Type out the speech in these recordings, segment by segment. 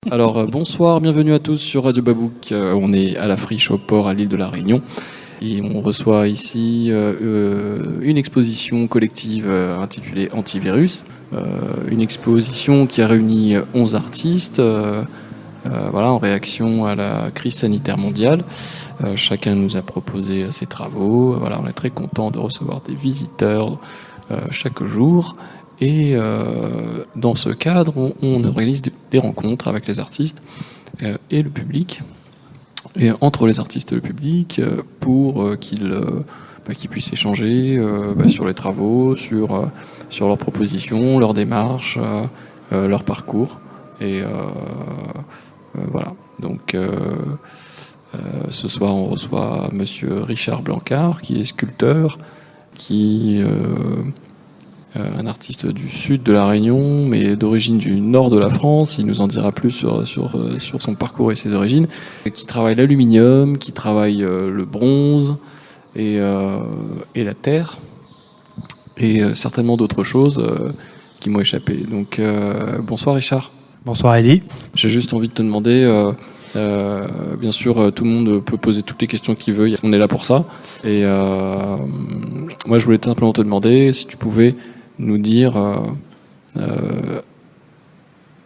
Bonsoir, bienvenue à tous sur Radio Babouk. On est à la Friche au port à l'île de la Réunion et on reçoit ici une exposition collective intitulée Antivirus. Une exposition qui a réuni 11 artistes en réaction à la crise sanitaire mondiale. Chacun nous a proposé ses travaux. On est très content de recevoir des visiteurs chaque jour. Et dans ce cadre, on organise des rencontres avec les artistes et le public, et entre les artistes et le public, pour qu'ils puissent échanger sur les travaux, sur leurs propositions, leurs démarches, leur parcours. Et voilà. Donc ce soir, on reçoit Monsieur Richard Blancard, qui est sculpteur, un artiste du sud de la Réunion, mais d'origine du nord de la France. Il nous en dira plus sur son parcours et ses origines. Qui travaille l'aluminium, qui travaille le bronze et la terre, et certainement d'autres choses qui m'ont échappé. Donc bonsoir Richard. Bonsoir Eddy. J'ai juste envie de te demander... bien sûr, tout le monde peut poser toutes les questions qu'il veut. On est là pour ça. Et moi, je voulais simplement te demander si tu pouvais nous dire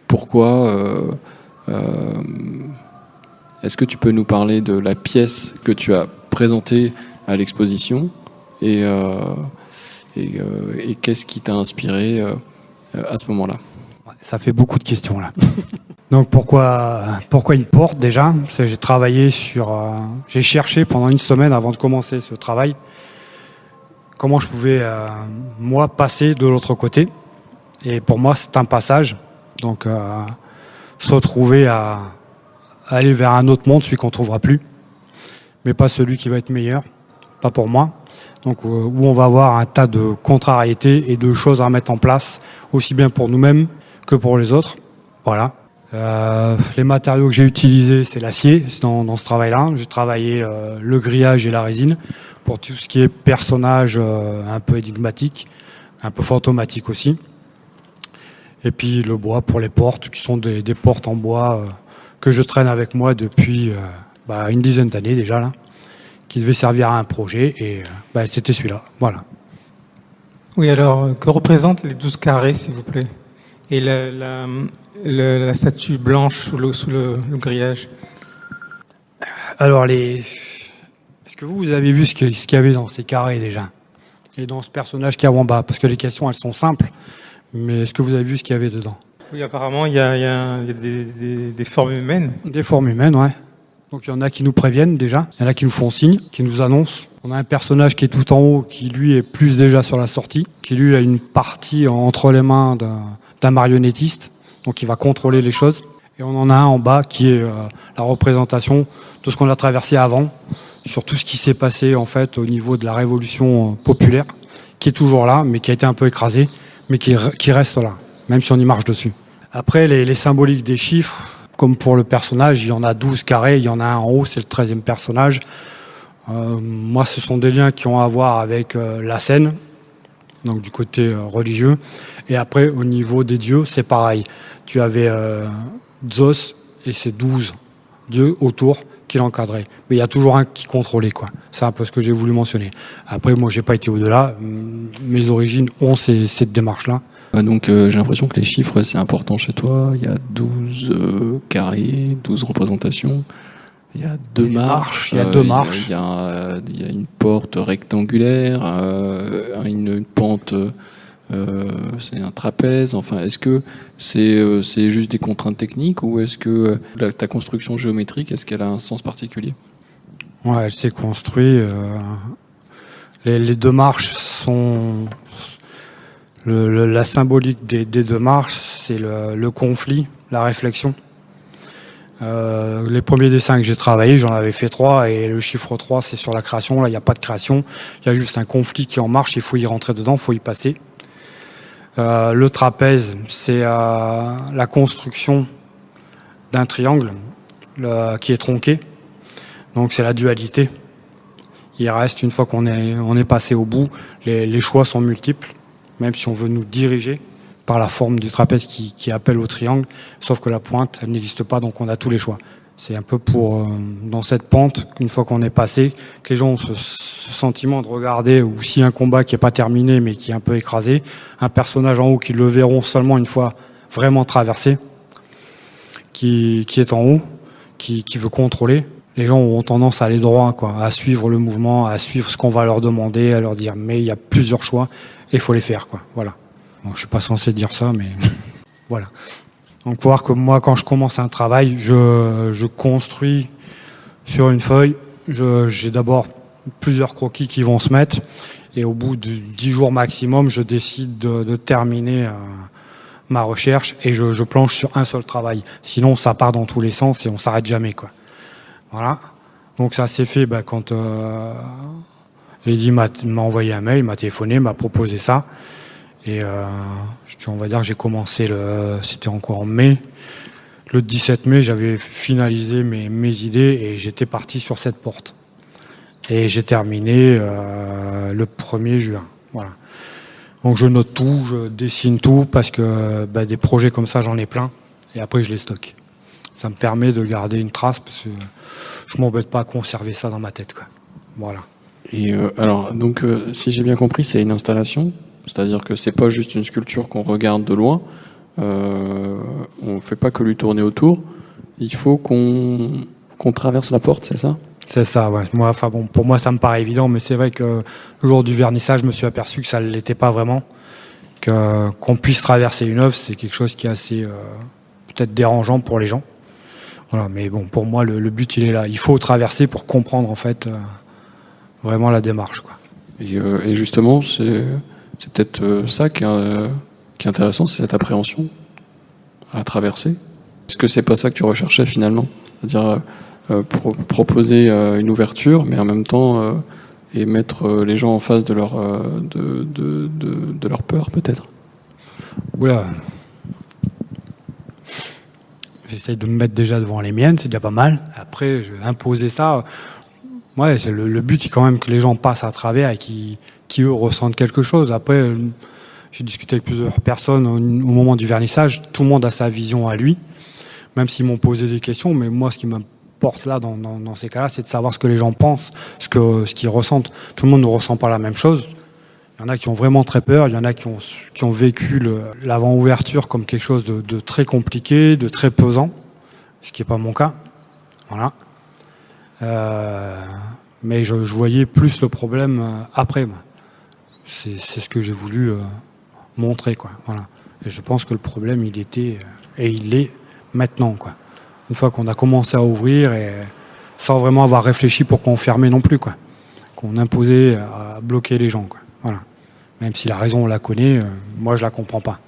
pourquoi. Est-ce que tu peux nous parler de la pièce que tu as présentée à l'exposition et qu'est-ce qui t'a inspiré à ce moment-là? Ça fait beaucoup de questions là. Donc pourquoi une porte déjà? J'ai travaillé j'ai cherché pendant une semaine avant de commencer ce travail comment je pouvais moi passer de l'autre côté. Et pour moi c'est un passage. Donc se retrouver à aller vers un autre monde, celui qu'on ne trouvera plus, mais pas celui qui va être meilleur, pas pour moi. Donc où on va avoir un tas de contrariétés et de choses à mettre en place, aussi bien pour nous-mêmes que pour les autres. Voilà. Les matériaux que j'ai utilisés, c'est l'acier dans ce travail-là. J'ai travaillé le grillage et la résine pour tout ce qui est personnage un peu énigmatique, un peu fantomatique aussi. Et puis le bois pour les portes, qui sont des portes en bois que je traîne avec moi depuis une dizaine d'années déjà, là, qui devait servir à un projet, et c'était celui-là. Voilà. Oui, alors, que représentent les 12 carrés, s'il vous plaît? Et la statue blanche sous le grillage. Alors, est-ce que vous avez vu ce qu'il y avait dans ces carrés déjà? Et dans ce personnage qui est en bas? Parce que les questions, elles sont simples, mais est-ce que vous avez vu ce qu'il y avait dedans? Oui, apparemment, il y a des formes humaines. Des formes humaines, ouais. Donc il y en a qui nous préviennent déjà, il y en a qui nous font signe, qui nous annoncent. On a un personnage qui est tout en haut, qui lui est plus déjà sur la sortie, qui lui a une partie entre les mains d'un marionnettiste, donc il va contrôler les choses. Et on en a un en bas qui est la représentation de ce qu'on a traversé avant, sur tout ce qui s'est passé en fait au niveau de la révolution populaire, qui est toujours là, mais qui a été un peu écrasé, mais qui reste là, même si on y marche dessus. Après, les symboliques des chiffres, comme pour le personnage, il y en a 12 carrés, il y en a un en haut, c'est le 13e personnage. Moi, ce sont des liens qui ont à voir avec la scène, donc du côté religieux. Et après, au niveau des dieux, c'est pareil. Tu avais Zeus et ses 12 dieux autour qui l'encadraient. Mais il y a toujours un qui contrôlait, quoi. C'est un peu ce que j'ai voulu mentionner. Après, moi, j'ai pas été au-delà. Mes origines ont cette démarche-là. Donc j'ai l'impression que les chiffres, c'est important chez toi. Il y a 12 carrés, 12 représentations. Il y a deux marches. Il y a deux marches. Il y a une porte rectangulaire, une pente, c'est un trapèze. Enfin, est-ce que c'est juste des contraintes techniques, ou est-ce que ta construction géométrique, est-ce qu'elle a un sens particulier? Ouais, elle s'est construite. Les deux marches sont... la symbolique des deux marches, c'est le conflit, la réflexion. Les premiers dessins que j'ai travaillés, j'en avais fait 3, et le chiffre 3, c'est sur la création. Là, il n'y a pas de création, il y a juste un conflit qui est en marche, il faut y rentrer dedans, il faut y passer. Le trapèze, c'est la construction d'un triangle qui est tronqué. Donc c'est la dualité. Il reste, une fois qu'on est passé au bout, les choix sont multiples, même si on veut nous diriger. par la forme du trapèze qui appelle au triangle, sauf que la pointe, elle n'existe pas, donc on a tous les choix. C'est un peu pour, dans cette pente, une fois qu'on est passé, que les gens ont ce sentiment de regarder, ou si un combat qui n'est pas terminé, mais qui est un peu écrasé, un personnage en haut qui le verront seulement une fois vraiment traversé, qui est en haut, qui veut contrôler. Les gens ont tendance à aller droit, quoi, à suivre le mouvement, à suivre ce qu'on va leur demander, à leur dire, mais il y a plusieurs choix, et il faut les faire, quoi. Voilà. Bon, je suis pas censé dire ça, mais voilà. Donc, voir que moi, quand je commence un travail, je construis sur une feuille. J'ai d'abord plusieurs croquis qui vont se mettre, et au bout de 10 jours maximum, je décide de terminer ma recherche, et je planche sur un seul travail. Sinon, ça part dans tous les sens et on s'arrête jamais, quoi. Voilà. Donc ça s'est fait quand Eddy m'a envoyé un mail, m'a téléphoné, m'a proposé ça. Et on va dire que j'ai commencé, c'était encore en mai. Le 17 mai, j'avais finalisé mes idées et j'étais parti sur cette porte. Et j'ai terminé le 1er juin. Voilà. Donc je note tout, je dessine tout parce que des projets comme ça, j'en ai plein. Et après, je les stocke. Ça me permet de garder une trace parce que je m'embête pas à conserver ça dans ma tête, quoi. Voilà. Et alors, donc, si j'ai bien compris, c'est une installation, c'est-à-dire que c'est pas juste une sculpture qu'on regarde de loin. On fait pas que lui tourner autour. Il faut qu'on traverse la porte, c'est ça? C'est ça, ouais. Moi, pour moi, ça me paraît évident, mais c'est vrai que le jour du vernissage, je me suis aperçu que ça ne l'était pas vraiment. Qu'on puisse traverser une œuvre, c'est quelque chose qui est assez peut-être dérangeant pour les gens. Voilà, mais bon, pour moi, le but, il est là. Il faut traverser pour comprendre, en fait, vraiment la démarche, quoi. Et justement, c'est peut-être ça qui est intéressant, c'est cette appréhension à traverser. Est-ce que c'est pas ça que tu recherchais finalement? C'est-à-dire proposer une ouverture, mais en même temps et mettre les gens en face de leur peur, peut-être. Oula. J'essaye de me mettre déjà devant les miennes, c'est déjà pas mal. Après, je vais imposer ça. Ouais, c'est le but, c'est quand même que les gens passent à travers et qui eux ressentent quelque chose. Après, j'ai discuté avec plusieurs personnes au moment du vernissage. Tout le monde a sa vision à lui, même s'ils m'ont posé des questions. Mais moi, ce qui m'importe là, dans ces cas-là, c'est de savoir ce que les gens pensent, ce qu'ils ressentent. Tout le monde ne ressent pas la même chose. Il y en a qui ont vraiment très peur, il y en a qui ont vécu l'avant-ouverture comme quelque chose de très compliqué, de très pesant, ce qui n'est pas mon cas. Voilà. Mais je voyais plus le problème après. C'est ce que j'ai voulu montrer, quoi. Voilà. Et je pense que le problème, il était et il est maintenant, quoi. Une fois qu'on a commencé à ouvrir et sans vraiment avoir réfléchi pour qu'on fermait non plus, quoi. Qu'on imposait à bloquer les gens, quoi. Voilà. Même si la raison on la connaît, moi je la comprends pas.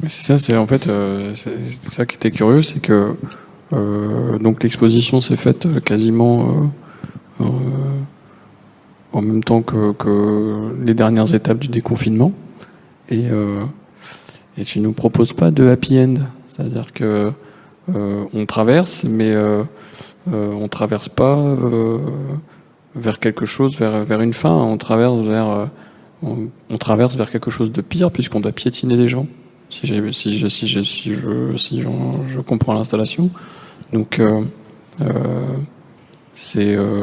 Mais c'est ça, c'est en fait c'est ça qui était curieux, c'est que donc l'exposition s'est faite quasiment en même temps que les dernières étapes du déconfinement, et tu nous proposes pas de happy end, c'est-à-dire que on traverse, mais on traverse pas vers quelque chose, vers une fin, on traverse vers quelque chose de pire, puisqu'on doit piétiner des gens, si je comprends l'installation. Donc est-ce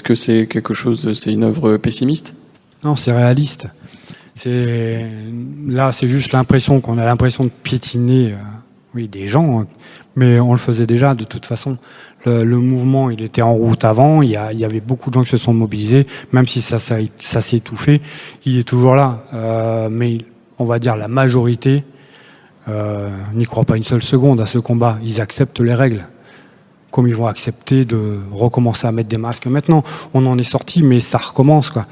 que c'est quelque chose, c'est une œuvre pessimiste? Non, c'est réaliste. Là, c'est juste l'impression qu'on a l'impression de piétiner des gens, mais on le faisait déjà de toute façon. Le mouvement, il était en route avant, il y avait beaucoup de gens qui se sont mobilisés, même si ça s'est étouffé, il est toujours là. Mais on va dire la majorité n'y croit pas une seule seconde à ce combat. Ils acceptent les règles, comme ils vont accepter de recommencer à mettre des masques maintenant. On en est sorti, mais ça recommence, quoi.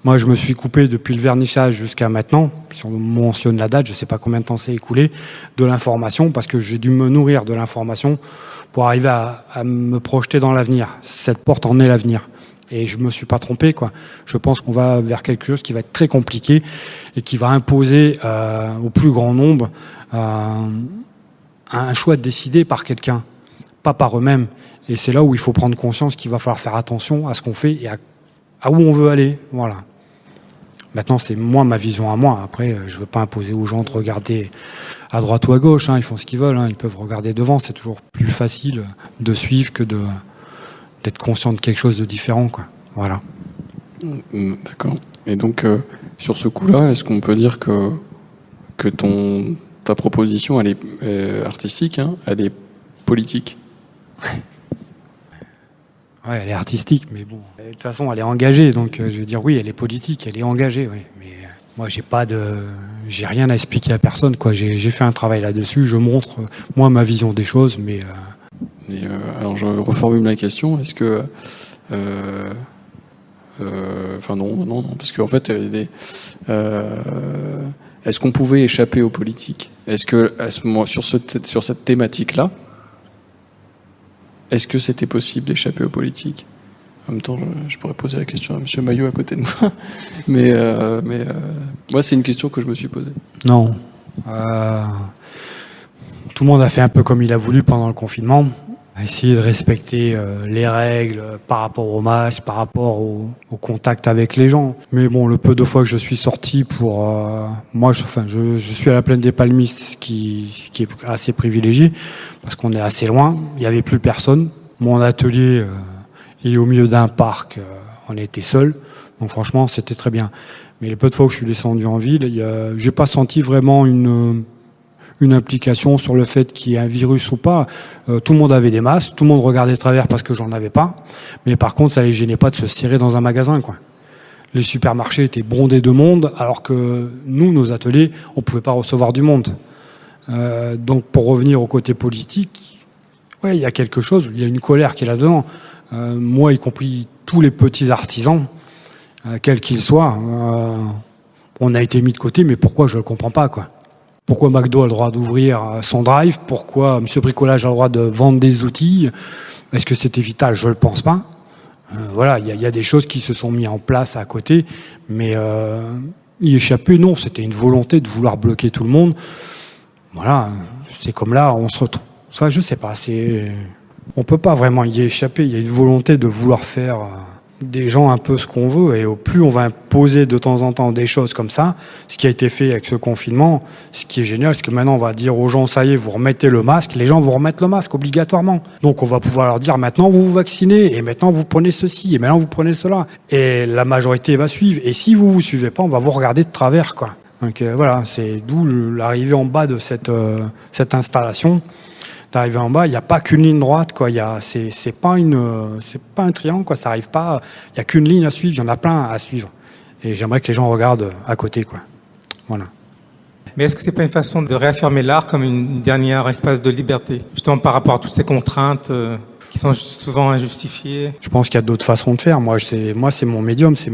Moi, je me suis coupé depuis le vernissage jusqu'à maintenant, si on mentionne la date, je ne sais pas combien de temps s'est écoulé, de l'information, parce que j'ai dû me nourrir de l'information pour arriver à me projeter dans l'avenir. Cette porte en est l'avenir. Et je ne me suis pas trompé, quoi. Je pense qu'on va vers quelque chose qui va être très compliqué et qui va imposer au plus grand nombre un choix décidé par quelqu'un, pas par eux-mêmes. Et c'est là où il faut prendre conscience qu'il va falloir faire attention à ce qu'on fait et à où on veut aller. Voilà. Maintenant, c'est moi, ma vision à moi. Après, je veux pas imposer aux gens de regarder à droite ou à gauche. Ils font ce qu'ils veulent. Ils peuvent regarder devant. C'est toujours plus facile de suivre que d'être conscient de quelque chose de différent, quoi. Voilà. D'accord. Et donc, sur ce coup-là, est-ce qu'on peut dire que ta proposition, elle est artistique, elle est politique? Ouais, elle est artistique, mais bon, de toute façon, elle est engagée. Donc, je veux dire, oui, elle est politique, elle est engagée, oui. Mais moi, j'ai rien à expliquer à personne, quoi. J'ai fait un travail là-dessus. Je montre, moi, ma vision des choses, mais. Alors, je reformule la question. Est-ce que enfin non, parce qu'en fait, est-ce qu'on pouvait échapper aux politiques? Est-ce que à ce moment, sur cette thématique-là, est-ce que c'était possible d'échapper aux politiques? En même temps, je pourrais poser la question à Monsieur Maillot à côté de moi, mais moi, c'est une question que je me suis posée. Non. Tout le monde a fait un peu comme il a voulu pendant le confinement. Essayer de respecter les règles par rapport au masque, par rapport au contact avec les gens. Mais bon, le peu de fois que je suis sorti pour... moi, je suis à la plaine des Palmistes, ce qui est assez privilégié, parce qu'on est assez loin. Il n'y avait plus personne. Mon atelier, il est au milieu d'un parc. On était seuls. Donc franchement, c'était très bien. Mais les peu de fois où je suis descendu en ville, j'ai pas senti vraiment une implication sur le fait qu'il y ait un virus ou pas. Tout le monde avait des masques, tout le monde regardait de travers parce que j'en avais pas. Mais par contre, ça les gênait pas de se serrer dans un magasin, quoi. Les supermarchés étaient bondés de monde, alors que nous, nos ateliers, on pouvait pas recevoir du monde. Donc, pour revenir au côté politique, ouais, il y a quelque chose, il y a une colère qui est là-dedans. Moi, y compris tous les petits artisans, quels qu'ils soient, on a été mis de côté, mais pourquoi, je ne le comprends pas, quoi. Pourquoi McDo a le droit d'ouvrir son drive? Pourquoi M. Bricolage a le droit de vendre des outils? Est-ce que c'était vital? Je ne le pense pas. Voilà, il y a des choses qui se sont mises en place à côté, mais y échapper, non. C'était une volonté de vouloir bloquer tout le monde. Voilà, c'est comme là, on se retrouve. Enfin, je sais pas, on peut pas vraiment y échapper. Il y a une volonté de vouloir faire des gens un peu ce qu'on veut, et au plus on va imposer de temps en temps des choses comme ça, ce qui a été fait avec ce confinement, ce qui est génial, c'est que maintenant on va dire aux gens, ça y est, vous remettez le masque, les gens vont remettre le masque obligatoirement. Donc on va pouvoir leur dire, maintenant vous vous vaccinez, et maintenant vous prenez ceci, et maintenant vous prenez cela. Et la majorité va suivre. Et si vous suivez pas, on va vous regarder de travers, quoi. Donc voilà, c'est d'où l'arrivée en bas de cette installation. D'arriver en bas, il n'y a pas qu'une ligne droite, quoi. C'est pas un triangle, quoi. Ça arrive pas. Il n'y a qu'une ligne à suivre. Il y en a plein à suivre. Et j'aimerais que les gens regardent à côté, quoi. Voilà. Mais est-ce que c'est pas une façon de réaffirmer l'art comme une dernière espace de liberté, justement par rapport à toutes ces contraintes qui sont souvent injustifiées? Je pense qu'il y a d'autres façons de faire. Moi, c'est mon médium, c'est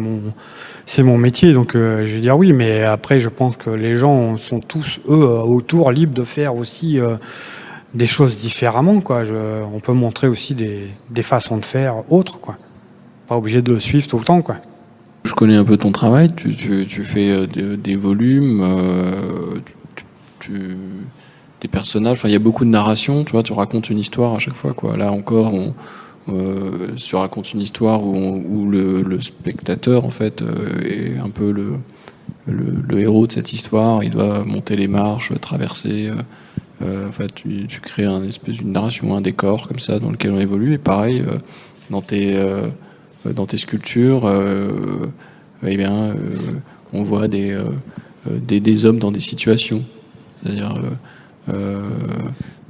mon métier. Donc, je vais dire oui. Mais après, je pense que les gens sont tous, eux, autour, libres de faire aussi des choses différemment, quoi. On peut montrer aussi des façons de faire autres, quoi. Pas obligé de le suivre tout le temps, quoi. Je connais un peu ton travail. Tu fais des volumes, des personnages. Enfin, il y a beaucoup de narration. Tu vois, tu racontes une histoire à chaque fois, quoi. Là encore, tu racontes une histoire où le spectateur, en fait, est un peu le héros de cette histoire. Il doit monter les marches, traverser. Enfin, tu crées une espèce d'une narration, un décor comme ça dans lequel on évolue. Et pareil, dans tes sculptures, on voit des hommes dans des situations. C'est-à-dire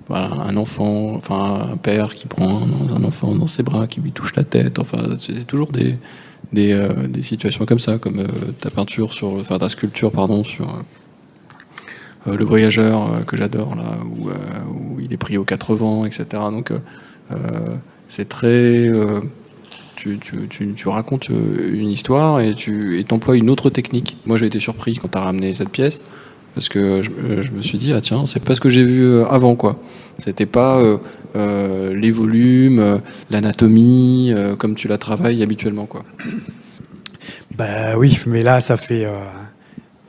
un enfant, enfin un père qui prend un enfant dans ses bras, qui lui touche la tête. Enfin, c'est toujours des situations comme ça, comme ta sculpture, pardon, sur Le Voyageur, que j'adore, là, où il est pris aux 4 vents, etc. Donc, c'est très... Tu racontes une histoire et tu emploies une autre technique. Moi, j'ai été surpris quand tu as ramené cette pièce, parce que je me suis dit, ah tiens, c'est pas ce que j'ai vu avant, quoi. C'était pas les volumes, l'anatomie, comme tu la travailles habituellement, quoi. Bah oui, mais là, ça fait...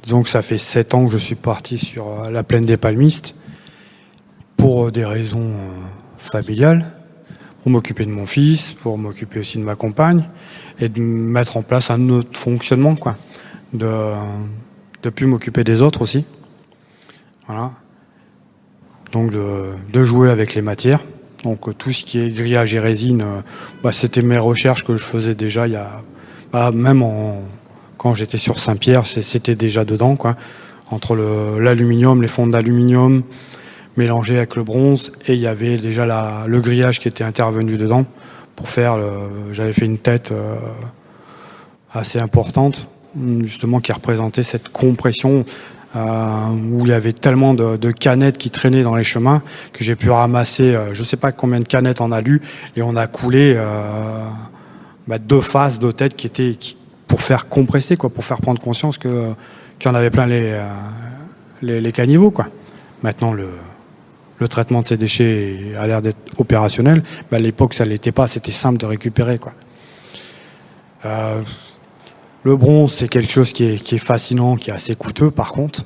disons que ça fait 7 ans que je suis parti sur la plaine des Palmistes pour des raisons familiales, pour m'occuper de mon fils, pour m'occuper aussi de ma compagne et de mettre en place un autre fonctionnement, quoi. de plus m'occuper des autres aussi. Voilà. Donc de jouer avec les matières. Donc tout ce qui est grillage et résine, c'était mes recherches que je faisais déjà il y a, même quand j'étais sur Saint-Pierre, c'était déjà dedans, quoi. Entre l'aluminium, les fonds d'aluminium mélangés avec le bronze, et il y avait déjà le grillage qui était intervenu dedans pour faire. J'avais fait une tête assez importante, justement, qui représentait cette compression où il y avait tellement de canettes qui traînaient dans les chemins que j'ai pu ramasser, je sais pas combien de canettes en alu, et on a coulé 2 faces de tête pour faire compresser, quoi, pour faire prendre conscience qu'il y en avait plein les caniveaux, quoi. Maintenant, le traitement de ces déchets a l'air d'être opérationnel. À l'époque, ça l'était pas, c'était simple de récupérer, quoi. Le bronze, c'est quelque chose qui est fascinant, qui est assez coûteux, par contre.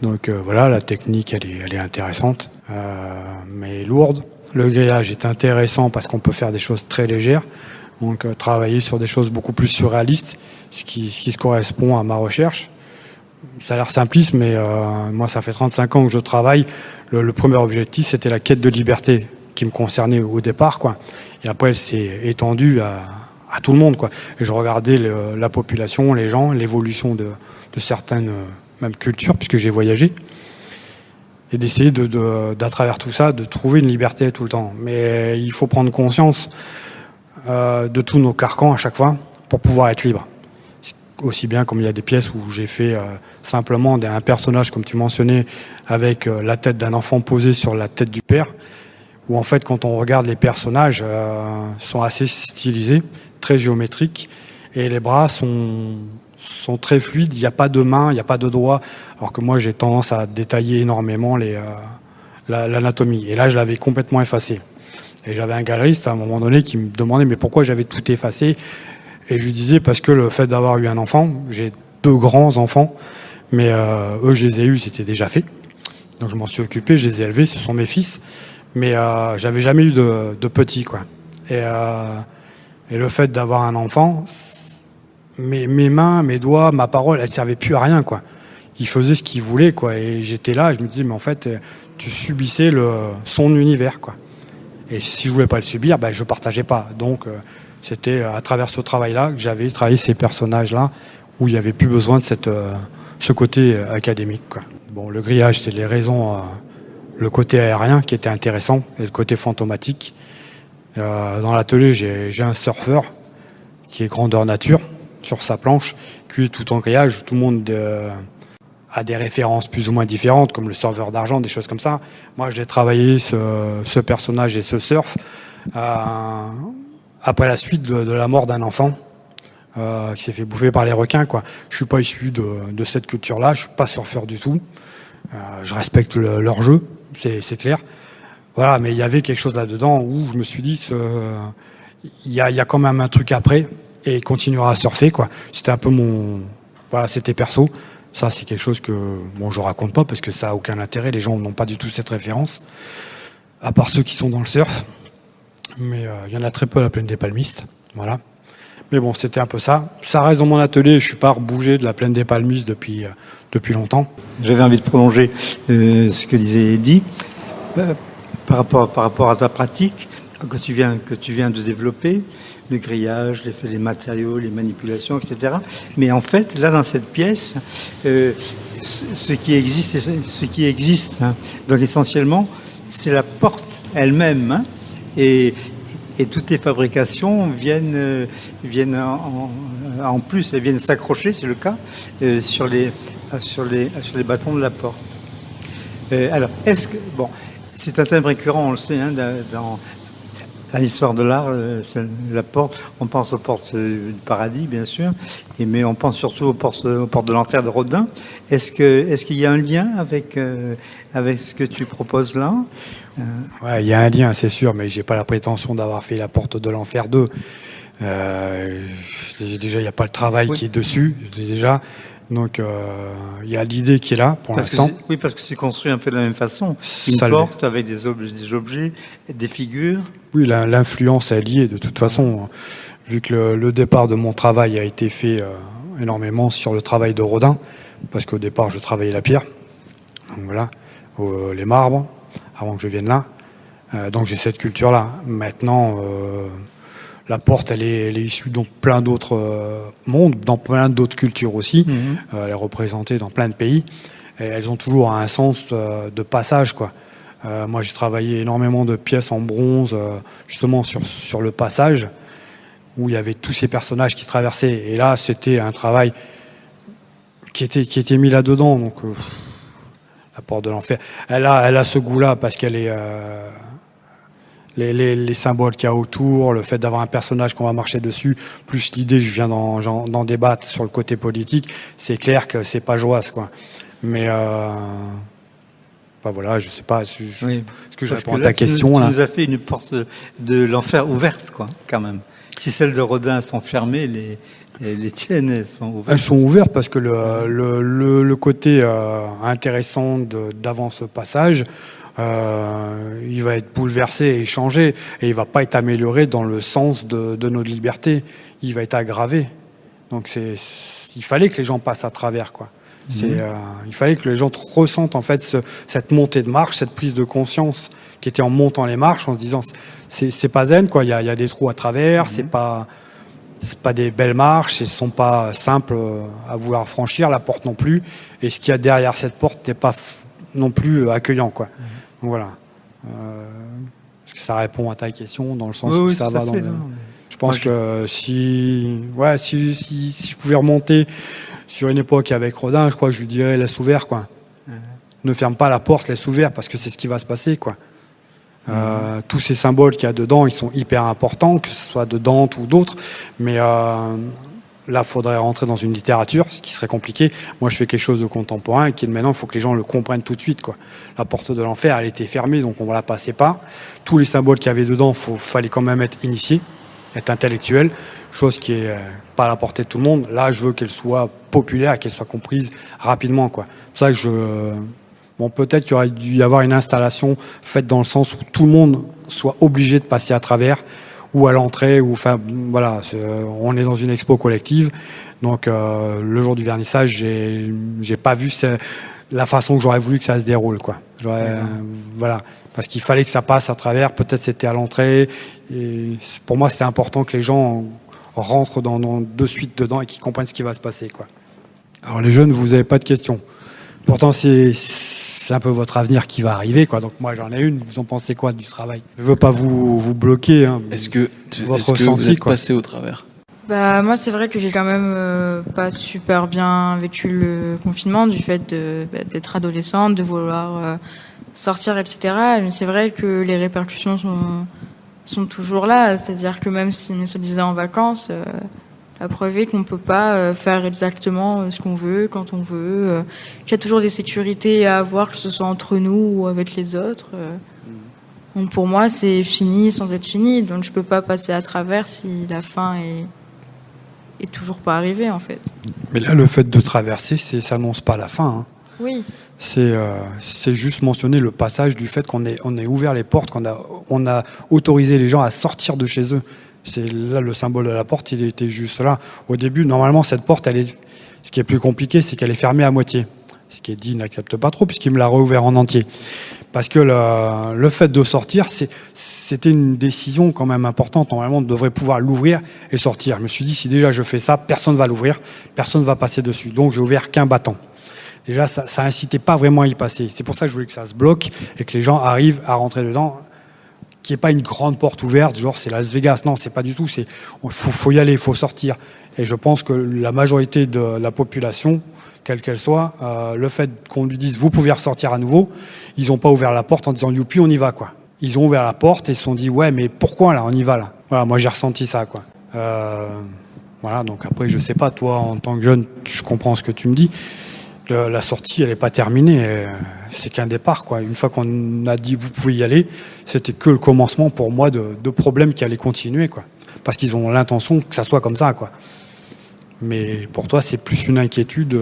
Donc voilà, la technique, elle est intéressante, mais lourde. Le grillage est intéressant parce qu'on peut faire des choses très légères. Donc travailler sur des choses beaucoup plus surréalistes, ce qui se correspond à ma recherche. Ça a l'air simpliste, mais moi, ça fait 35 ans que je travaille. Le premier objectif, c'était la quête de liberté qui me concernait au départ, quoi. Et après, elle s'est étendue à tout le monde, quoi. Et je regardais la population, les gens, l'évolution de certaines même cultures, puisque j'ai voyagé, et d'essayer d'à travers tout ça, de trouver une liberté tout le temps. Mais il faut prendre conscience de tous nos carcans à chaque fois pour pouvoir être libre. Aussi bien comme il y a des pièces où j'ai fait simplement un personnage, comme tu mentionnais, avec la tête d'un enfant posée sur la tête du père, où en fait, quand on regarde les personnages, sont assez stylisés, très géométriques, et les bras sont très fluides. Il n'y a pas de main, il n'y a pas de doigts, alors que moi, j'ai tendance à détailler énormément l'anatomie. Et là, je l'avais complètement effacé. Et j'avais un galeriste à un moment donné qui me demandait mais pourquoi j'avais tout effacé. Et je lui disais parce que le fait d'avoir eu un enfant, j'ai 2 grands enfants, mais eux je les ai eus, c'était déjà fait. Donc je m'en suis occupé, je les ai élevés, ce sont mes fils, mais j'avais jamais eu de petits, quoi. Et le fait d'avoir un enfant, mes mains, mes doigts, ma parole, elles servaient plus à rien, quoi. Ils faisaient ce qu'ils voulaient, quoi. Et j'étais là, et je me disais mais en fait tu subissais son univers, quoi. Et si je voulais pas le subir, je partageais pas. Donc c'était à travers ce travail-là que j'avais travaillé ces personnages-là où il n'y avait plus besoin de ce côté académique, quoi. Bon, le grillage, c'est les raisons, le côté aérien qui était intéressant et le côté fantomatique. Dans l'atelier, j'ai un surfeur qui est grandeur nature sur sa planche, cuit tout en grillage. Tout le monde a des références plus ou moins différentes, comme le surfeur d'argent, des choses comme ça. Moi, j'ai travaillé ce personnage et ce surf après la suite de la mort d'un enfant qui s'est fait bouffer par les requins, quoi. Je suis pas issu de cette culture-là, je suis pas surfeur du tout. Je respecte leur jeu, c'est clair. Voilà, mais il y avait quelque chose là-dedans où je me suis dit, il y a quand même un truc après, et il continuera à surfer, quoi. C'était un peu voilà, c'était perso. Ça, c'est quelque chose que, je raconte pas parce que ça a aucun intérêt. Les gens n'ont pas du tout cette référence, à part ceux qui sont dans le surf. Mais il y en a très peu à la plaine des Palmistes, voilà. Mais bon, c'était un peu ça. Ça reste dans mon atelier. Je suis pas rebougé de la plaine des Palmistes depuis longtemps. J'avais envie de prolonger ce que disait Eddy par rapport à ta pratique que tu viens de développer, le grillage, les matériaux, les manipulations, etc. Mais en fait, là, dans cette pièce, ce qui existe, hein, donc essentiellement, c'est la porte elle-même, hein, et toutes les fabrications viennent en plus, elles viennent s'accrocher, c'est le cas, sur les bâtons de la porte. Alors, c'est un thème récurrent, on le sait, hein, dans l'histoire de l'art, la porte. On pense aux portes du paradis, bien sûr, mais on pense surtout aux portes de l'enfer de Rodin. Est-ce qu'il y a un lien avec ce que tu proposes là? Ouais, il y a un lien, c'est sûr, mais j'ai pas la prétention d'avoir fait la porte de l'enfer 2. Déjà, il n'y a pas le travail qui est dessus, déjà. Donc, il y a l'idée qui est là, pour l'instant. Oui, parce que c'est construit un peu de la même façon. Une porte avec des objets, des figures. Oui, l'influence est liée, de toute façon. Vu que le départ de mon travail a été fait énormément sur le travail de Rodin, parce qu'au départ, je travaillais la pierre, donc voilà, les marbres, avant que je vienne là. Donc j'ai cette culture-là. Maintenant, la porte, elle est issue dans plein d'autres mondes, dans plein d'autres cultures aussi. Elle est représentée dans plein de pays. Et elles ont toujours un sens de passage, quoi. Moi, j'ai travaillé énormément de pièces en bronze, justement sur le passage, où il y avait tous ces personnages qui traversaient. Et là, c'était un travail qui était mis là-dedans. Donc, la porte de l'enfer. Elle a ce goût-là parce qu'elle est... les symboles qu'il y a autour, le fait d'avoir un personnage qu'on va marcher dessus, plus l'idée, je viens d'en débattre sur le côté politique, c'est clair que c'est pas joyeux, quoi. Mais voilà, je sais pas, Oui, est-ce que je parce réponds que à ta question là? Tu nous as fait une porte de l'enfer ouverte, quoi, quand même. Si celles de Rodin sont fermées, les tiennes, elles sont ouvertes. Elles sont ouvertes parce que le côté intéressant d'avant ce passage, il va être bouleversé et changé, et il va pas être amélioré dans le sens de notre liberté. Il va être aggravé. Donc il fallait que les gens passent à travers, quoi. Il fallait que les gens ressentent en fait cette montée de marche, cette prise de conscience qui était en montant les marches, en se disant c'est pas zen, quoi. Il y a des trous à travers, c'est pas des belles marches, elles sont pas simples à vouloir franchir, la porte non plus, et ce qu'il y a derrière cette porte n'est pas non plus accueillant, quoi. Donc voilà. Est-ce que ça répond à ta question dans le sens où ça va dans le... Je pense que si je pouvais remonter sur une époque avec Rodin, je crois que je lui dirais laisse ouvert, quoi. Ne ferme pas la porte, laisse ouvert, parce que c'est ce qui va se passer, quoi. Tous ces symboles qu'il y a dedans, ils sont hyper importants, que ce soit de Dante ou d'autres, mais là, il faudrait rentrer dans une littérature, ce qui serait compliqué. Moi, je fais quelque chose de contemporain et qui, maintenant, il faut que les gens le comprennent tout de suite, quoi. La porte de l'enfer, elle était fermée, donc on ne la passait pas. Tous les symboles qu'il y avait dedans, fallait quand même être initié, être intellectuel, chose qui est pas à la portée de tout le monde. Là, je veux qu'elle soit populaire, qu'elle soit comprise rapidement, quoi. C'est pour ça que bon, peut-être qu'il aurait dû y avoir une installation faite dans le sens où tout le monde soit obligé de passer à travers, ou à l'entrée, ou enfin voilà, on est dans une expo collective, donc le jour du vernissage, j'ai pas vu la façon que j'aurais voulu que ça se déroule, quoi. Voilà, parce qu'il fallait que ça passe à travers, peut-être c'était à l'entrée, et pour moi c'était important que les gens rentrent de suite dedans et qu'ils comprennent ce qui va se passer, quoi. Alors les jeunes, vous avez pas de questions. Pourtant c'est un peu votre avenir qui va arriver, quoi. Donc moi j'en ai une. Vous en pensez quoi du travail? Je veux pas vous bloquer. Hein, Est-ce que votre vous ressenti, êtes quoi. passé au travers? Bah moi c'est vrai que j'ai quand même pas super bien vécu le confinement, du fait d'être adolescente, de vouloir sortir, etc. Mais c'est vrai que les répercussions sont toujours là. C'est-à-dire que même si on est soi-disant en vacances, la preuve est qu'on ne peut pas faire exactement ce qu'on veut, quand on veut, qu'il y a toujours des sécurités à avoir, que ce soit entre nous ou avec les autres. Donc pour moi, c'est fini sans être fini. Donc je ne peux pas passer à travers si la fin est toujours pas arrivée, en fait. Mais là, le fait de traverser, ça n'annonce pas la fin, hein. Oui. C'est juste mentionner le passage du fait qu'on ait ouvert les portes, on a autorisé les gens à sortir de chez eux. C'est là le symbole de la porte, il était juste là. Au début, normalement, cette porte, ce qui est plus compliqué, c'est qu'elle est fermée à moitié. Ce qui est dit n'accepte pas trop, puisqu'il me l'a réouvert en entier. Parce que le fait de sortir, c'était une décision quand même importante. Normalement, on devrait pouvoir l'ouvrir et sortir. Je me suis dit, si déjà je fais ça, personne ne va l'ouvrir, personne ne va passer dessus. Donc, j'ai ouvert qu'un battant. Déjà, ça incitait pas vraiment à y passer. C'est pour ça que je voulais que ça se bloque et que les gens arrivent à rentrer dedans. Qu'il n'y ait pas une grande porte ouverte, genre c'est Las Vegas. Non, c'est pas du tout. Faut y aller, il faut sortir. Et je pense que la majorité de la population, quelle qu'elle soit, le fait qu'on lui dise vous pouvez ressortir à nouveau, ils n'ont pas ouvert la porte en disant youpi, on y va, quoi. Ils ont ouvert la porte et se sont dit ouais, mais pourquoi là, on y va là. Voilà, moi j'ai ressenti ça, quoi. Voilà, donc après je sais pas, toi en tant que jeune, je comprends ce que tu me dis. La sortie, elle n'est pas terminée. C'est qu'un départ, quoi. Une fois qu'on a dit vous pouvez y aller, c'était que le commencement pour moi de problèmes qui allaient continuer, quoi. Parce qu'ils ont l'intention que ça soit comme ça, quoi. Mais pour toi, c'est plus une inquiétude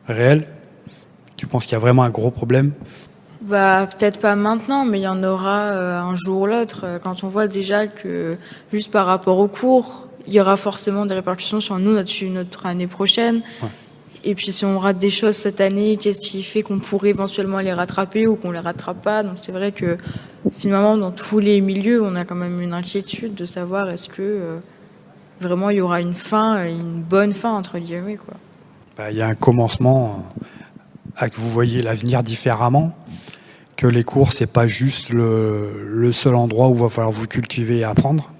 réelle. Tu penses qu'il y a vraiment un gros problème? Bah, peut-être pas maintenant, mais il y en aura un jour ou l'autre. Quand on voit déjà que, juste par rapport aux cours, il y aura forcément des répercussions sur nous, notre année prochaine. Ouais. Et puis si on rate des choses cette année, qu'est-ce qui fait qu'on pourrait éventuellement les rattraper ou qu'on les rattrape pas? Donc c'est vrai que finalement dans tous les milieux, on a quand même une inquiétude de savoir est-ce que vraiment il y aura une fin, une bonne fin entre guillemets, quoi. Il y a un commencement, que vous voyez l'avenir différemment, que les cours c'est pas juste le seul endroit où il va falloir vous cultiver et apprendre,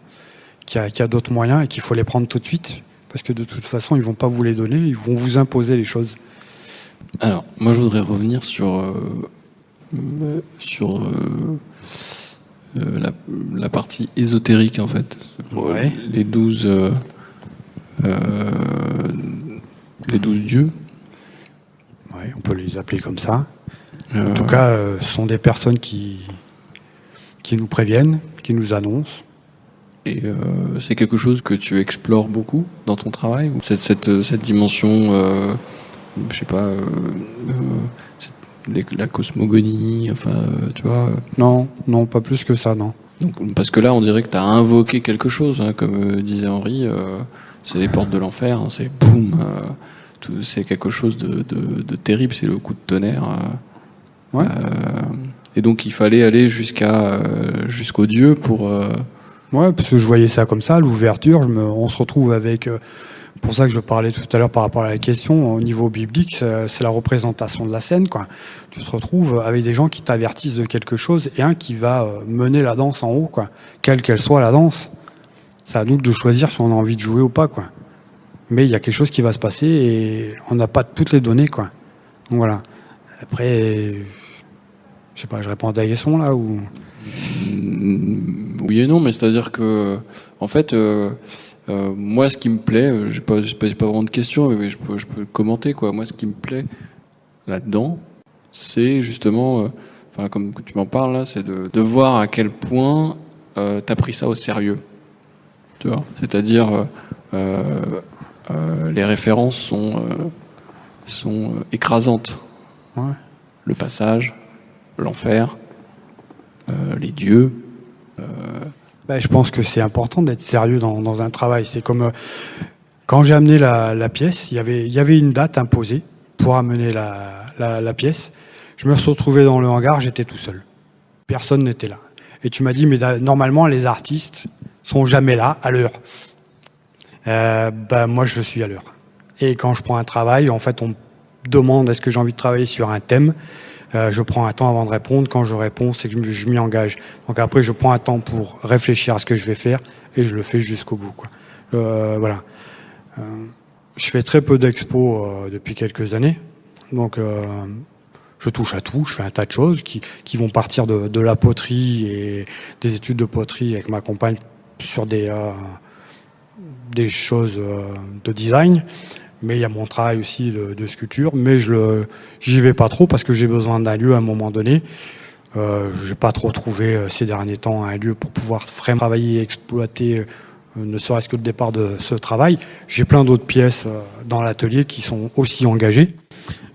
qu'il y a d'autres moyens et qu'il faut les prendre tout de suite. Parce que de toute façon, ils vont pas vous les donner, ils vont vous imposer les choses. Alors, moi, je voudrais revenir sur la partie ésotérique, en fait. Ouais. Les 12 dieux. Ouais, on peut les appeler comme ça. En tout cas, ce sont des personnes qui nous préviennent, qui nous annoncent. Et c'est quelque chose que tu explores beaucoup dans ton travail, ou cette dimension, je sais pas, la cosmogonie, enfin, tu vois. Non, pas plus que ça, non. Donc, parce que là, on dirait que tu as invoqué quelque chose, hein, comme disait Henri, c'est les portes de l'enfer, hein, c'est boum, c'est quelque chose de terrible, c'est le coup de tonnerre. Ouais. Et donc, il fallait aller jusqu'au Dieu pour... Ouais, parce que je voyais ça comme ça, l'ouverture, on se retrouve avec... pour ça que je parlais tout à l'heure par rapport à la question, au niveau biblique, c'est la représentation de la scène, quoi. Tu te retrouves avec des gens qui t'avertissent de quelque chose et un qui va mener la danse en haut, quoi. Quelle qu'elle soit la danse. C'est à nous de choisir si on a envie de jouer ou pas, quoi. Mais il y a quelque chose qui va se passer et on n'a pas toutes les données, quoi. Donc voilà. Après, je sais pas, je réponds à ta question là ou... Oui et non, mais c'est-à-dire que, en fait, moi, ce qui me plaît, j'ai pas vraiment de questions, mais je peux commenter, quoi. Moi, ce qui me plaît là-dedans, c'est justement, comme tu m'en parles là, c'est de voir à quel point t'as pris ça au sérieux. Tu vois, c'est-à-dire les références sont écrasantes. Ouais. Le passage, l'enfer, les dieux. Je pense que c'est important d'être sérieux dans un travail. C'est comme quand j'ai amené la pièce, il y avait une date imposée pour amener la pièce. Je me suis retrouvé dans le hangar, j'étais tout seul. Personne n'était là. Et tu m'as dit, mais normalement, les artistes sont jamais là à l'heure. Moi, je suis à l'heure. Et quand je prends un travail, en fait, on me demande est-ce que j'ai envie de travailler sur un thème. Je prends un temps avant de répondre. Quand je réponds, c'est que je m'y engage. Donc après, je prends un temps pour réfléchir à ce que je vais faire et je le fais jusqu'au bout, quoi. Voilà. Je fais très peu d'expos depuis quelques années. Donc, je touche à tout. Je fais un tas de choses qui vont partir de la poterie et des études de poterie avec ma compagne sur des choses de design. Mais il y a mon travail aussi de sculpture, mais j'y vais pas trop parce que j'ai besoin d'un lieu à un moment donné. J'ai pas trop trouvé ces derniers temps un lieu pour pouvoir vraiment travailler et exploiter, ne serait-ce que le départ de ce travail. J'ai plein d'autres pièces dans l'atelier qui sont aussi engagées,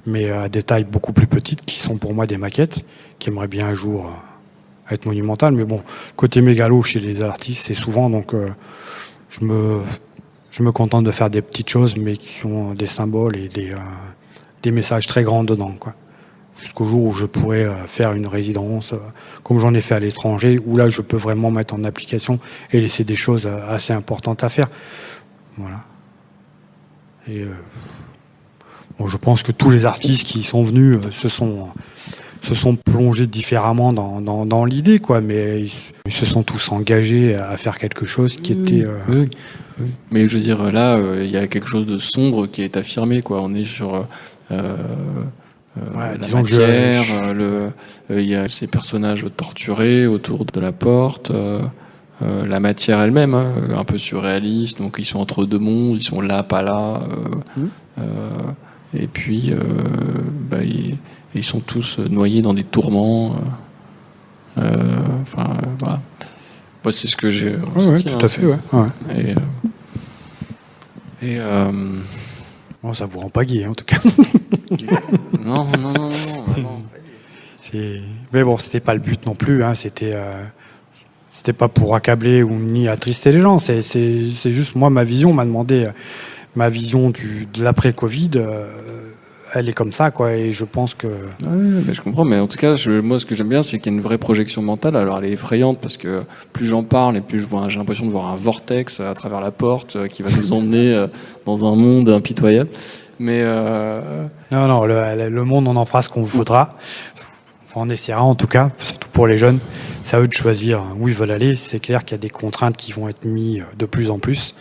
mais à des tailles beaucoup plus petites, qui sont pour moi des maquettes, qui aimeraient bien un jour être monumentales. Mais bon, côté mégalo chez les artistes, c'est souvent, donc je me contente de faire des petites choses, mais qui ont des symboles et des messages très grands dedans, quoi. Jusqu'au jour où je pourrais faire une résidence, comme j'en ai fait à l'étranger, où là, je peux vraiment mettre en application et laisser des choses assez importantes à faire. Voilà. Et je pense que tous les artistes qui sont venus se sont plongés différemment dans l'idée, quoi, mais ils se sont tous engagés à faire quelque chose qui était... Oui. Mais je veux dire, là, il y a quelque chose de sombre qui est affirmé, quoi. On est sur la matière, il y a ces personnages torturés autour de la porte, la matière elle-même, hein, un peu surréaliste, donc ils sont entre deux mondes, ils sont là, pas là, et puis ils sont tous noyés dans des tourments. Voilà. Moi, c'est ce que j'ai ressenti. Ouais, tout à fait, ouais. Bon, ça vous rend pas gai, en tout cas. Non. Mais bon, c'était pas le but non plus. Hein. C'était pas pour accabler ou ni attrister les gens. C'est juste moi, ma vision, on m'a demandé ma vision de l'après-Covid. Elle est comme ça, quoi, et je pense que... Ouais, mais je comprends, mais en tout cas, moi, ce que j'aime bien, c'est qu'il y a une vraie projection mentale. Alors, elle est effrayante parce que plus j'en parle et plus j'ai l'impression de voir un vortex à travers la porte qui va nous emmener dans un monde impitoyable. Mais Non, le monde, on en fera ce qu'on voudra. Enfin, on essaiera, en tout cas, surtout pour les jeunes. C'est à eux de choisir où ils veulent aller. C'est clair qu'il y a des contraintes qui vont être mises de plus en plus.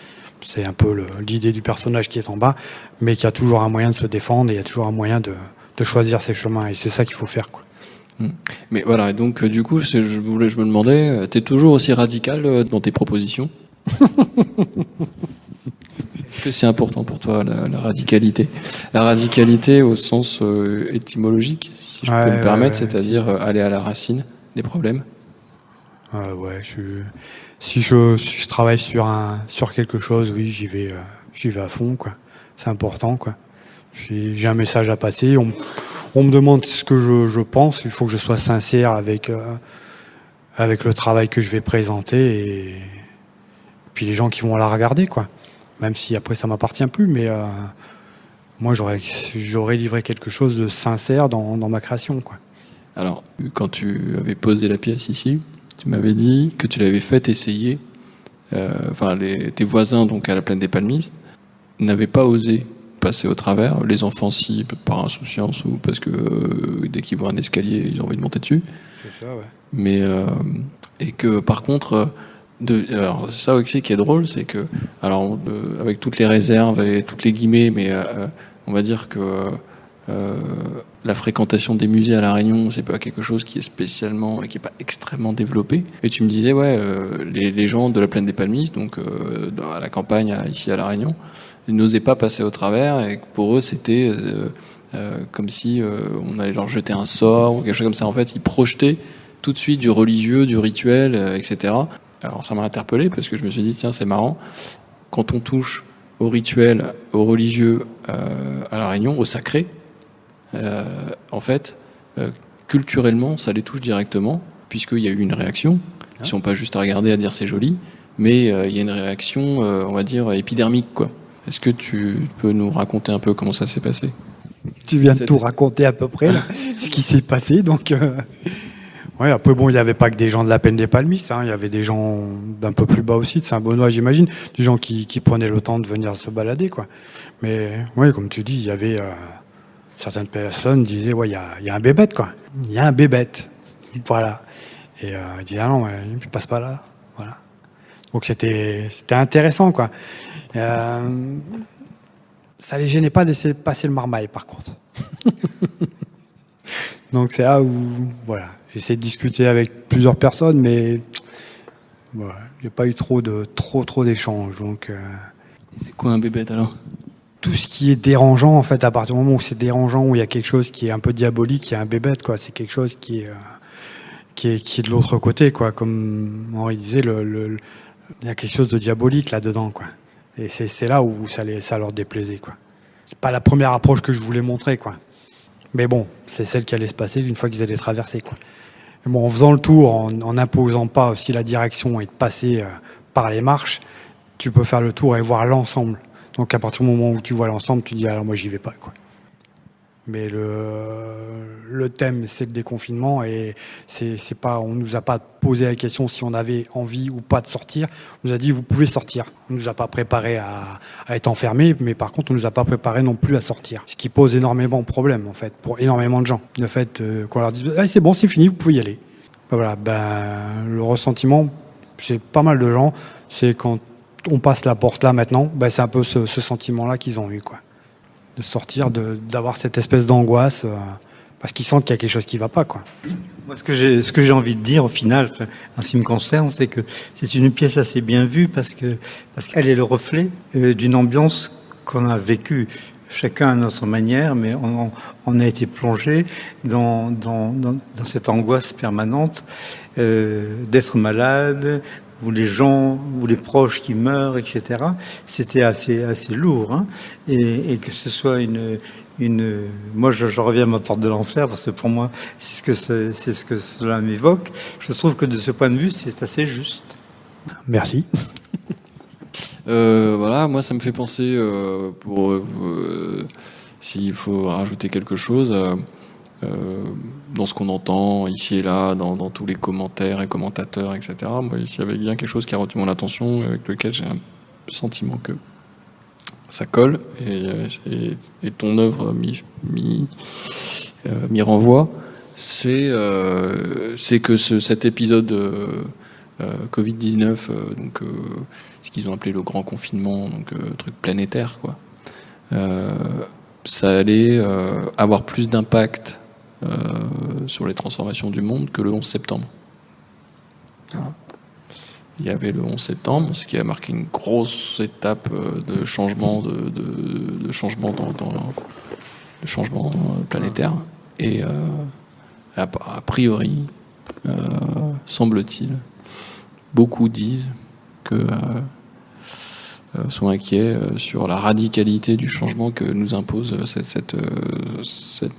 C'est un peu l'idée du personnage qui est en bas, mais qu'il y a toujours un moyen de se défendre et il y a toujours un moyen de choisir ses chemins. Et c'est ça qu'il faut faire, quoi. Mais voilà, et donc du coup, je me demandais, t'es toujours aussi radical dans tes propositions? Est-ce que c'est important pour toi, la radicalité? La radicalité au sens étymologique, si je peux me permettre, c'est-à-dire aller à la racine des problèmes? Si je travaille sur quelque chose, oui, j'y vais à fond, quoi. C'est important, quoi. J'ai un message à passer. On me demande ce que je pense. Il faut que je sois sincère avec le travail que je vais présenter et puis les gens qui vont la regarder, quoi. Même si après ça m'appartient plus, mais moi j'aurais livré quelque chose de sincère dans ma création, quoi. Alors, quand tu avais posé la pièce ici, tu m'avais dit que tu l'avais fait essayer. Tes voisins, donc à la Plaine des Palmistes, n'avaient pas osé passer au travers. Les enfants, si, par insouciance ou parce que dès qu'ils voient un escalier, ils ont envie de monter dessus. C'est ça, ouais. Mais et que par contre, alors ça aussi qui est drôle, c'est que avec toutes les réserves et toutes les guillemets, mais on va dire que la fréquentation des musées à La Réunion, c'est pas quelque chose qui est spécialement, qui est pas extrêmement développé. Et tu me disais, les gens de la Plaine des Palmistes, donc à la campagne ici à La Réunion, ils n'osaient pas passer au travers, et pour eux c'était comme si on allait leur jeter un sort ou quelque chose comme ça. En fait, ils projetaient tout de suite du religieux, du rituel, etc. Alors ça m'a interpellé parce que je me suis dit, tiens, c'est marrant, quand on touche au rituel, au religieux à La Réunion, au sacré, en fait, culturellement, ça les touche directement, puisqu'il y a eu une réaction. Ils ne sont pas juste à regarder, à dire c'est joli, mais il y a une réaction, on va dire, épidermique, quoi. Est-ce que tu peux nous raconter un peu comment ça s'est passé? Tu viens de tout raconter à peu près, là, ce qui s'est passé, donc... Ouais, après, bon, il n'y avait pas que des gens de la Plaine des Palmistes, hein, il y avait des gens d'un peu plus bas aussi, de Saint-Benoît, j'imagine, des gens qui prenaient le temps de venir se balader, quoi. Mais, ouais, comme tu dis, il y avait... certaines personnes disaient, ouais, il y a un bébête, quoi. Il y a un bébête. Voilà. Et ils disaient, ah non, il passe pas là. Voilà. Donc c'était intéressant, quoi. Ça les gênait pas d'essayer de passer le marmaille, par contre. Donc c'est là où, voilà, j'ai essayé de discuter avec plusieurs personnes, mais voilà, il n'y a pas eu trop d'échanges. Donc, c'est quoi un bébête alors? Tout ce qui est dérangeant, en fait, à partir du moment où c'est dérangeant, où il y a quelque chose qui est un peu diabolique, il y a un bébête, quoi. C'est quelque chose qui est de l'autre côté, quoi. Comme Henri disait, il y a quelque chose de diabolique là-dedans, quoi. Et c'est là où ça leur déplaisait, quoi. C'est pas la première approche que je voulais montrer, quoi. Mais bon, c'est celle qui allait se passer une fois qu'ils allaient traverser, quoi. Et bon, en faisant le tour, en imposant pas aussi la direction et de passer par les marches, tu peux faire le tour et voir l'ensemble. Donc à partir du moment où tu vois l'ensemble, tu dis alors moi j'y vais pas, quoi. Mais le thème c'est le déconfinement et c'est pas, on nous a pas posé la question si on avait envie ou pas de sortir. On nous a dit vous pouvez sortir. On nous a pas préparé à être enfermés, mais par contre on nous a pas préparé non plus à sortir. Ce qui pose énormément de problèmes en fait pour énormément de gens. Le fait qu'on leur dise c'est bon, c'est fini, vous pouvez y aller. Voilà, le ressentiment chez pas mal de gens, c'est quand on passe la porte là maintenant, c'est un peu ce sentiment-là qu'ils ont eu, quoi. De sortir, d'avoir cette espèce d'angoisse, parce qu'ils sentent qu'il y a quelque chose qui ne va pas, quoi. Moi, ce que j'ai envie de dire, au final, en ce qui me concerne, c'est que c'est une pièce assez bien vue, parce qu'elle est le reflet d'une ambiance qu'on a vécue chacun à notre manière, mais on a été plongé dans cette angoisse permanente d'être malade, ou les gens, ou les proches qui meurent, etc. C'était assez lourd, hein. Et que ce soit moi, je reviens à ma porte de l'enfer parce que pour moi, c'est ce que cela m'évoque. Je trouve que de ce point de vue, c'est assez juste. Merci. Voilà, moi ça me fait penser, s'il faut rajouter quelque chose, dans ce qu'on entend ici et là, dans tous les commentaires et commentateurs, etc. Moi, ici, il y avait bien quelque chose qui a retenu mon attention, avec lequel j'ai un sentiment que ça colle, et ton œuvre m'y renvoie. C'est que cet épisode Covid-19, ce qu'ils ont appelé le grand confinement, truc planétaire, quoi. Ça allait avoir plus d'impact sur les transformations du monde que le 11 septembre. Voilà. Il y avait le 11 septembre, ce qui a marqué une grosse étape de changement, de changement de changement planétaire. Et a priori, semble-t-il, beaucoup disent que sont inquiets sur la radicalité du changement que nous impose cette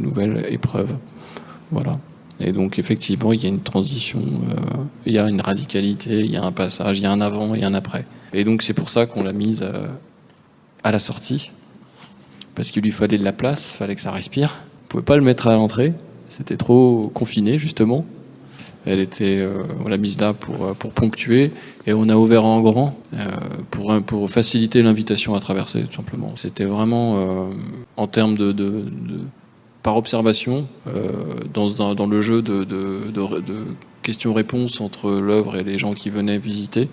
nouvelle épreuve. Voilà. Et donc effectivement, il y a une transition, il y a une radicalité, il y a un passage, il y a un avant et un après. Et donc c'est pour ça qu'on l'a mise à la sortie, parce qu'il lui fallait de la place, il fallait que ça respire. On pouvait pas le mettre à l'entrée, c'était trop confiné justement. On l'a mise là pour ponctuer, et on a ouvert en grand pour faciliter l'invitation à traverser, tout simplement. C'était vraiment en termes par observation, dans le jeu de questions-réponses entre l'œuvre et les gens qui venaient visiter.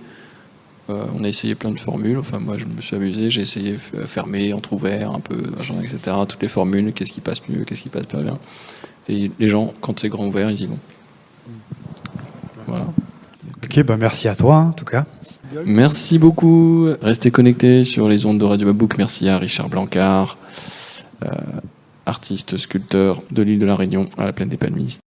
On a essayé plein de formules. Enfin, moi, je me suis amusé. J'ai essayé fermé, entrouvert, un peu, machin, etc. Toutes les formules. Qu'est-ce qui passe mieux, qu'est-ce qui passe pas bien. Et les gens, quand c'est grand ouvert, ils y vont. Voilà. Ok, merci à toi, en tout cas. Merci beaucoup. Restez connectés sur les ondes de Radio Babouk. Merci à Richard Blancard, artiste, sculpteur de l'île de la Réunion, à la Plaine des Palmistes.